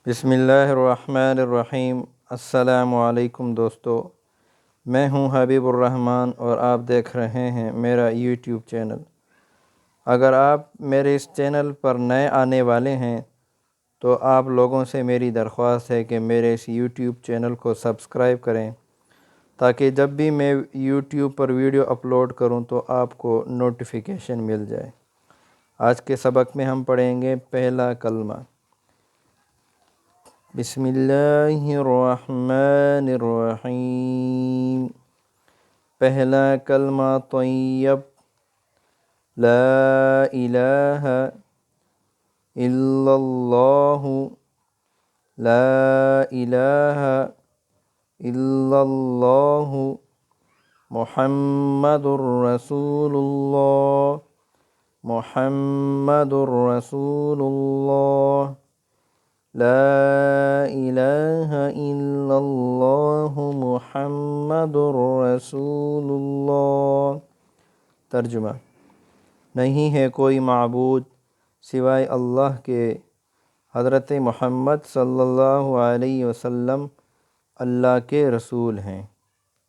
بسم اللہ الرحمن الرحیم۔ السلام علیکم دوستو، میں ہوں حبیب الرحمن اور آپ دیکھ رہے ہیں میرا یوٹیوب چینل۔ اگر آپ میرے اس چینل پر نئے آنے والے ہیں تو آپ لوگوں سے میری درخواست ہے کہ میرے اس یوٹیوب چینل کو سبسکرائب کریں تاکہ جب بھی میں یوٹیوب پر ویڈیو اپلوڈ کروں تو آپ کو نوٹیفیکیشن مل جائے۔ آج کے سبق میں ہم پڑھیں گے پہلا کلمہ۔ بسم اللہ الرحمن الرحیم۔ پہلا کلمہ طیب، لا الہ الا اللہ، لا الہ الا اللہ، محمد الرسول اللہ، محمد الرسول اللہ، لا الہ الا اللہ، محمد الرسول اللہ۔ ترجمہ: نہیں ہے کوئی معبود سوائے اللہ کے، حضرت محمد صلی اللہ علیہ وسلم اللہ کے رسول ہیں۔